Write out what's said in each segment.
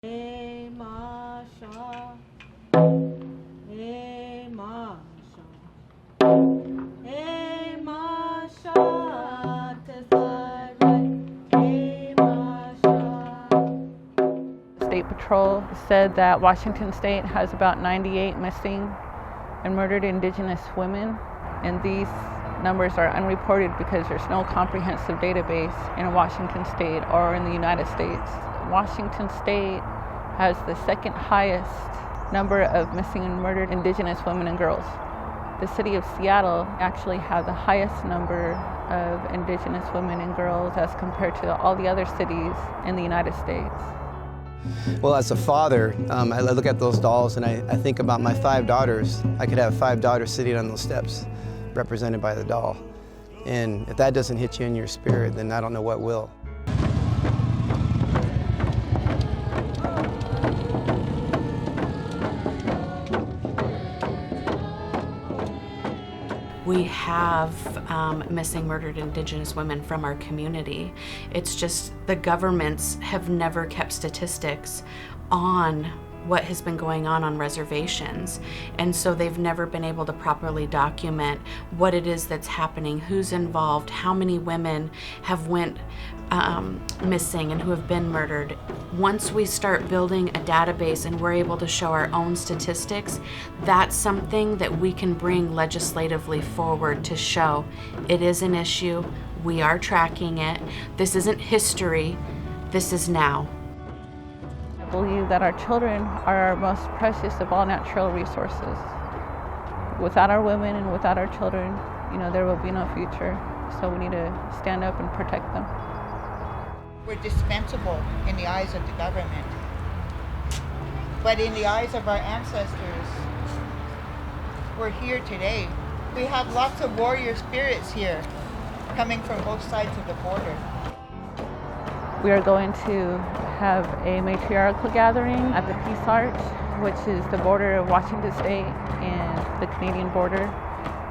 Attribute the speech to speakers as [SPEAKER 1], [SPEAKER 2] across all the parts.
[SPEAKER 1] Hey Masha, hey Masha, hey Masha, hey Masha. State Patrol said that Washington State has about 98 missing and murdered Indigenous women, and these numbers are unreported because there's no comprehensive database in Washington State or in the United States. Washington State has the second highest number of missing and murdered Indigenous women and girls. The city of Seattle actually has the highest number of Indigenous women and girls as compared to all the other cities in the United States.
[SPEAKER 2] Well, as a father, I look at those dolls and I think about my 5 daughters. I could have 5 daughters sitting on those steps, represented by the doll. And if that doesn't hit you in your spirit, then I don't know what will.
[SPEAKER 3] We have missing, murdered Indigenous women from our community. It's just the governments have never kept statistics on what has been going on reservations, and so they've never been able to properly document what it is that's happening, who's involved, how many women have went missing and who have been murdered. Once we start building a database and we're able to show our own statistics, that's something that we can bring legislatively forward to show it is an issue, we are tracking it, this isn't history, this is now.
[SPEAKER 1] I believe that our children are our most precious of all natural resources. Without our women and without our children, there will be no future. So we need to stand up and protect them.
[SPEAKER 4] We're dispensable in the eyes of the government. But in the eyes of our ancestors, we're here today. We have lots of warrior spirits here, coming from both sides of the border.
[SPEAKER 1] We are going to have a matriarchal gathering at the Peace Arch, which is the border of Washington State and the Canadian border.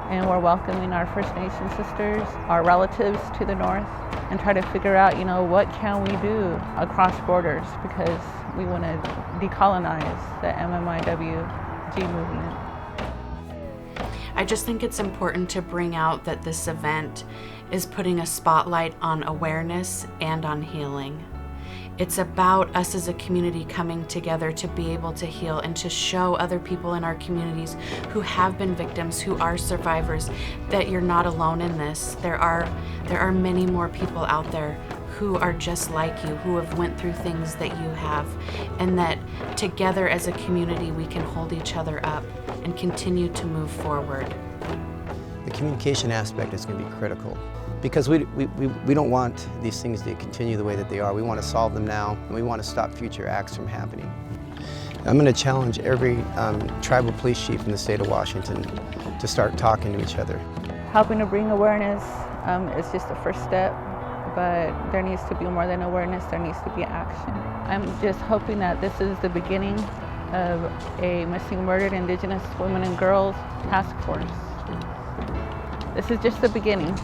[SPEAKER 1] And we're welcoming our First Nation sisters, our relatives to the north, and try to figure out, what can we do across borders, because we want to decolonize the MMIWG movement.
[SPEAKER 3] I just think it's important to bring out that this event is putting a spotlight on awareness and on healing. It's about us as a community coming together to be able to heal and to show other people in our communities who have been victims, who are survivors, that you're not alone in this. There are many more people out there who are just like you, who have went through things that you have, and that together as a community we can hold each other up and continue to move forward.
[SPEAKER 2] The communication aspect is going to be critical, because we don't want these things to continue the way that they are. We want to solve them now, and we want to stop future acts from happening. I'm going to challenge every tribal police chief in the state of Washington to start talking to each other.
[SPEAKER 1] Helping to bring awareness is just the first step, but there needs to be more than awareness, there needs to be action. I'm just hoping that this is the beginning of a missing, murdered Indigenous women and girls task force. This is just the beginning.